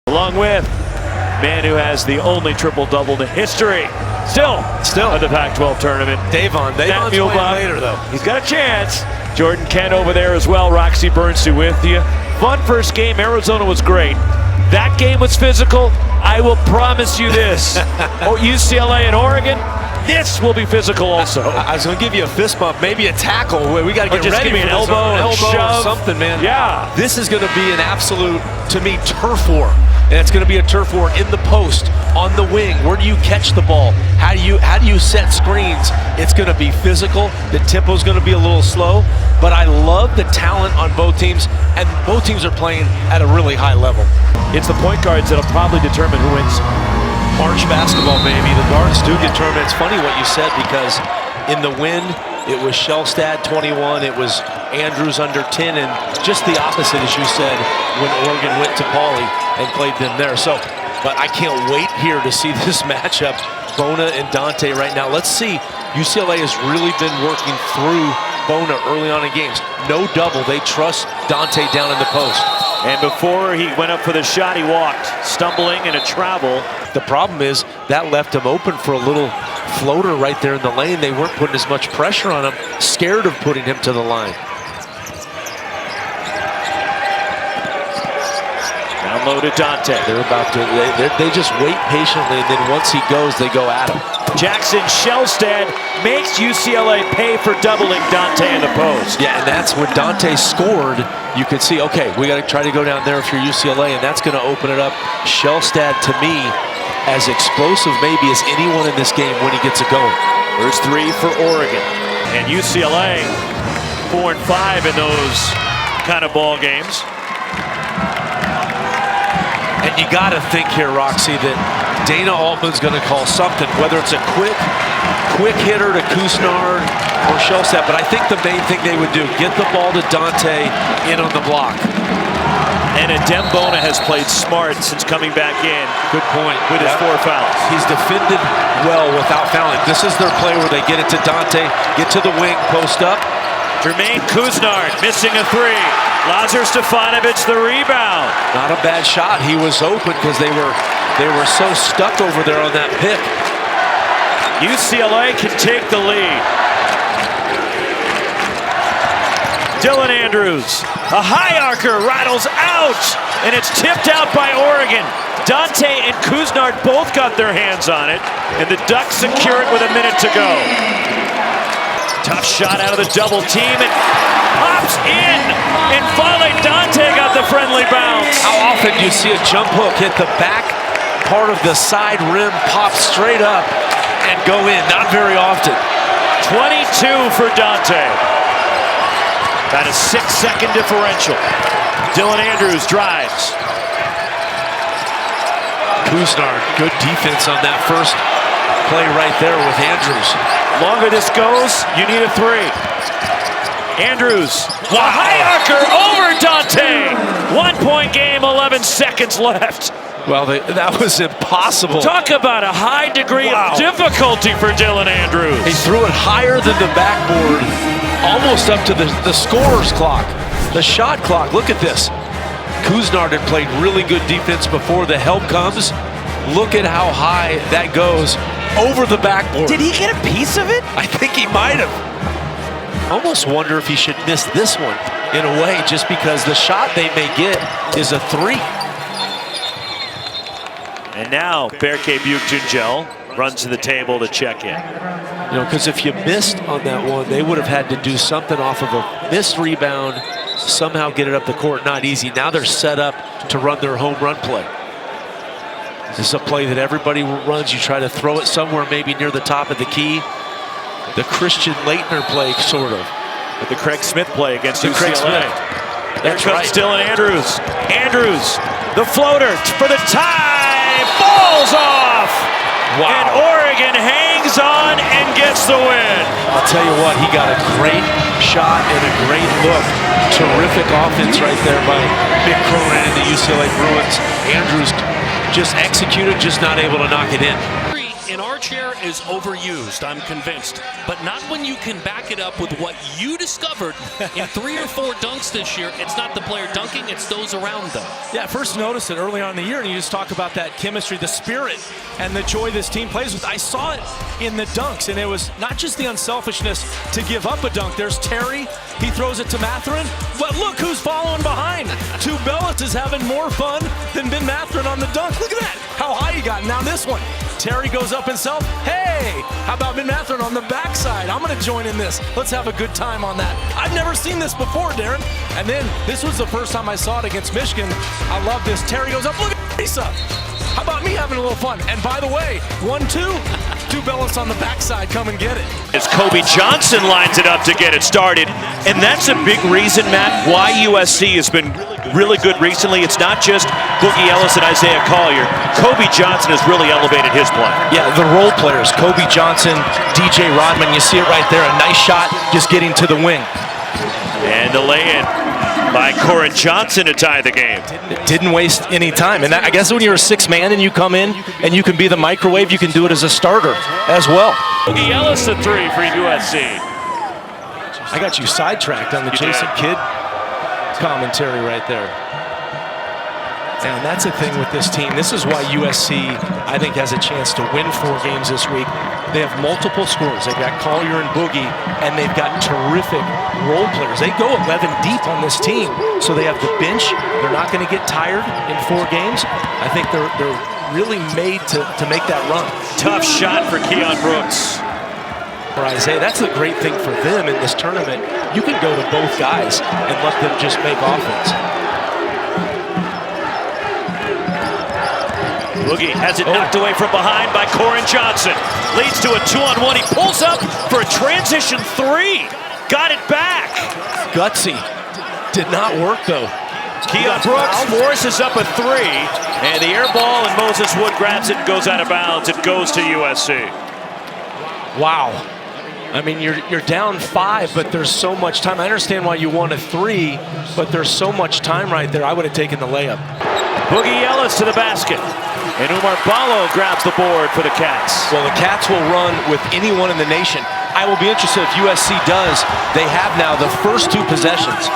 Along with man who has the only triple-double in history. Still at the Pac-12 tournament. Davon's Muehlebach later, though. He's got a chance. Jordan Kent over there as well. Roxy Bernstein with you. Fun first game. Arizona was great. That game was physical. I will promise you this. UCLA and Oregon, this will be physical also. I was going to give you a fist bump, maybe a tackle. We got to get just ready give me for an this. elbow, Or something, man. Yeah. This is going to be an absolute, to me, turf war. And it's going to be a turf war in the post, on the wing. Where do you catch the ball? How do you set screens? It's going to be physical. The tempo's going to be a little slow. But I love the talent on both teams, and both teams are playing at a really high level. It's the point guards that'll probably determine who wins. March basketball, baby. The guards do determine. It's funny what you said, because in the win, it was Shellstad 21, it was Andrews under 10, and just the opposite, as you said, when Oregon went to Pauley and played them there. So, but I can't wait here to see this matchup, Bona and Dante right now. Let's see. UCLA has really been working through Bona early on in games. No double. They trust Dante down in the post. And before he went up for the shot, he walked, stumbling in a travel. The problem is that left him open for a little floater right there in the lane. They weren't putting as much pressure on him, scared of putting him to the line. Down low to Dante. They're about to, they just wait patiently, and then once he goes, they go at him. Jackson Shellstad makes UCLA pay for doubling Dante in the post. Yeah, and that's when Dante scored. You could see, okay, we got to try to go down there if you're UCLA, and that's going to open it up. Shellstad, to me, as explosive maybe as anyone in this game when he gets it going. There's 3 for Oregon. And UCLA 4 and 5 in those kind of ball games. And you got to think here, Roxy, that Dana Altman's going to call something, whether it's a quick hitter to Kusnard or Shellstad. But I think the main thing they would do, get the ball to Dante in on the block. And Adem Bona has played smart since coming back in. Good point. With his 4 fouls. He's defended well without fouling. This is their play where they get it to Dante, get to the wing, post up. Jermaine Kusnard missing a 3. Lazar Stefanovic the rebound. Not a bad shot. He was open because they were so stuck over there on that pick. UCLA can take the lead. Dylan Andrews, a high arcer rattles out, and it's tipped out by Oregon. Dante and Kusnard both got their hands on it, and the Ducks secure it with a minute to go. Tough shot out of the double team, and pops in, and finally Dante got the friendly bounce. How often do you see a jump hook hit the back part of the side rim, pop straight up, and go in? Not very often. 22 for Dante. About a 6-second differential. Dylan Andrews drives. Kusnard, good defense on that first play right there with Andrews. Longer this goes, you need a 3. Andrews, wow. A high arcer over Dante. 1-point game, 11 seconds left. Well, that was impossible. Talk about a high degree of difficulty for Dylan Andrews. He threw it higher than the backboard, almost up to the scorer's clock, the shot clock. Look at this. Kusnard had played really good defense before the help comes. Look at how high that goes over the backboard. Did he get a piece of it? I think he might have. Almost wonder if he should miss this one in a way, just because the shot they may get is a 3. And now Berke Buchengel runs to the table to check in. You know, because if you missed on that one, they would have had to do something off of a missed rebound, somehow get it up the court. Not easy. Now they're set up to run their home run play. This is a play that everybody runs. You try to throw it somewhere maybe near the top of the key. The Christian Laettner play, sort of. With the Craig Smith play against UCLA. Craig Smith. There comes Dylan Andrews. Andrews, the floater for the tie, falls off. Wow. And Oregon hangs on and gets the win. I'll tell you what, he got a great shot and a great look. Terrific offense right there by Mick Cronin and the UCLA Bruins. Andrews just executed, just not able to knock it in. In our car chair is overused, I'm convinced. But not when you can back it up with what you discovered in 3 or 4 dunks this year. It's not the player dunking, it's those around them. Yeah, I first noticed it early on in the year, and you just talk about that chemistry, the spirit, and the joy this team plays with. I saw it in the dunks, and it was not just the unselfishness to give up a dunk. There's Terry, he throws it to Mathurin, but look who's following behind. Tubelis is having more fun than Ben Mathurin on the dunk. Look at that, how high he got. Now this one, Terry goes up himself. Hey, how about Ben Mathurin on the backside? I'm gonna join in this. Let's have a good time on that. I've never seen this before, Darren. And then this was the first time I saw it against Michigan. I love this. Terry goes up, look at Lisa. How about me having a little fun? And by the way, 1-2, Tubelis on the backside, come and get it. As Kobe Johnson lines it up to get it started. And that's a big reason, Matt, why USC has been really good recently. It's not just Boogie Ellis and Isaiah Collier. Kobe Johnson has really elevated his play. Yeah, the role players, Kobe Johnson, DJ Rodman, you see it right there, a nice shot, just getting to the wing. And the lay-in by Corin Johnson to tie the game. Didn't waste any time. And I guess when you're a 6th man and you come in and you can be the microwave, you can do it as a starter as well. Boogie Ellis a 3 for USC. I got you sidetracked on the Jason Kidd commentary right there. And that's the thing with this team. This is why USC, I think, has a chance to win 4 games this week. They have multiple scorers. They've got Collier and Boogie, and they've got terrific role players. They go 11 deep on this team, so they have the bench. They're not going to get tired in 4 games. I think they're really made to make that run. Tough shot for Keon Brooks. For Isaiah, that's the great thing for them in this tournament. You can go to both guys and let them just make offense. Boogie has it knocked away from behind by Corin Johnson. Leads to a 2-on-1. He pulls up for a transition 3. Got it back. Gutsy. Did not work, though. Keon Brooks forces up a 3. And the air ball, and Moses Wood grabs it and goes out of bounds. It goes to USC. Wow. I mean, you're down 5, but there's so much time. I understand why you want a 3, but there's so much time right there. I would have taken the layup. Boogie Ellis to the basket. And Umar Ballo grabs the board for the Cats. Well, the Cats will run with anyone in the nation. I will be interested if USC does. They have now the first 2 possessions.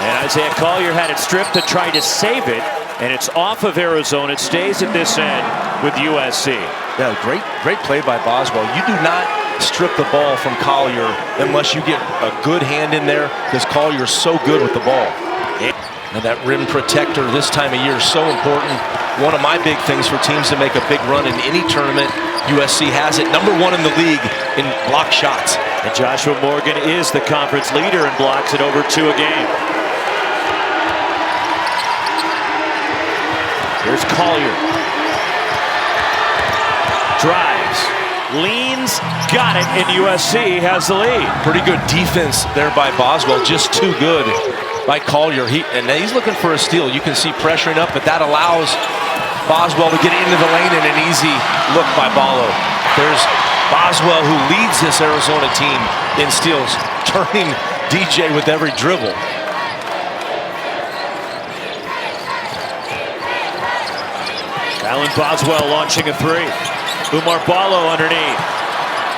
And Isaiah Collier had it stripped to try to save it. And it's off of Arizona. It stays at this end with USC. Yeah, great play by Boswell. You do not strip the ball from Collier unless you get a good hand in there, because Collier's so good with the ball. And that rim protector this time of year is so important. One of my big things for teams to make a big run in any tournament. USC has it, #1 in the league in block shots. And Joshua Morgan is the conference leader in blocks at over 2 a game. Here's Collier. Drives, leans, got it, and USC has the lead. Pretty good defense there by Boswell, just too good by Collier. And he's looking for a steal. You can see pressuring up, but that allows Boswell to get into the lane, and an easy look by Ballo. There's Boswell, who leads this Arizona team in steals, turning DJ with every dribble. Alan Boswell launching a 3. Umar Ballo underneath.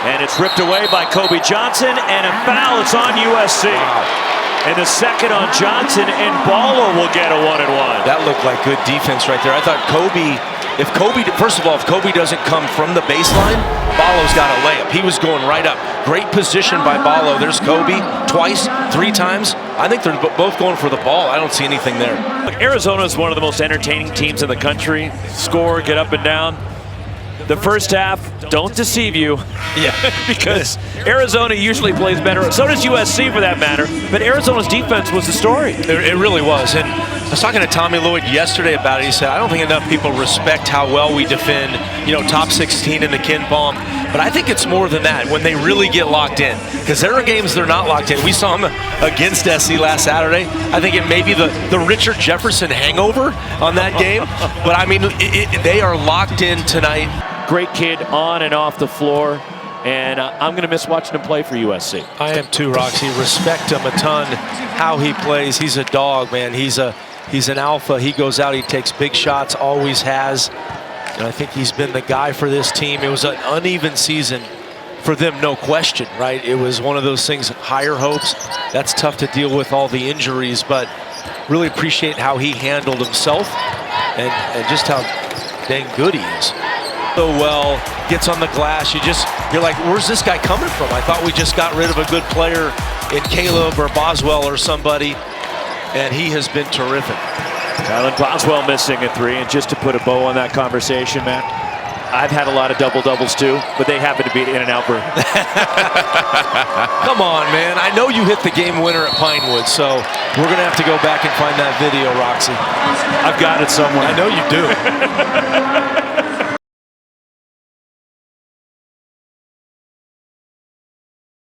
And it's ripped away by Kobe Johnson, and a foul. It's on USC. Wow. And the second on Johnson, and Ballo will get a 1-and-1. That looked like good defense right there. I thought first of all, if Kobe doesn't come from the baseline, Ballo's got a layup. He was going right up. Great position by Ballo. There's Kobe twice, 3 times. I think they're both going for the ball. I don't see anything there. Look, Arizona is one of the most entertaining teams in the country. Score, get up and down. The first half, don't deceive you. Yeah. Because Arizona usually plays better. So does USC for that matter. But Arizona's defense was the story. It really was. And I was talking to Tommy Lloyd yesterday about it. He said, I don't think enough people respect how well we defend, top 16 in the Ken Palm. But I think it's more than that when they really get locked in. Because there are games they're not locked in. We saw them against SC last Saturday. I think it may be the Richard Jefferson hangover on that game. But I mean, they are locked in tonight. Great kid on and off the floor, and I'm going to miss watching him play for USC. I am too, Roxy. Respect him a ton, how he plays. He's a dog, man. He's an alpha. He goes out, he takes big shots, always has. And I think he's been the guy for this team. It was an uneven season for them, no question, right? It was one of those things, higher hopes. That's tough to deal with, all the injuries, but really appreciate how he handled himself and just how dang good he is. So well, gets on the glass. You're like, where's this guy coming from? I thought we just got rid of a good player in Caleb or Boswell or somebody, and he has been terrific. Kylan Boswell missing a 3, and just to put a bow on that conversation, Matt, I've had a lot of double-doubles too, but they happen to be In-N-Out Burger. Come on, man. I know you hit the game winner at Pinewood, so we're going to have to go back and find that video, Roxy. I've got it somewhere. I know you do.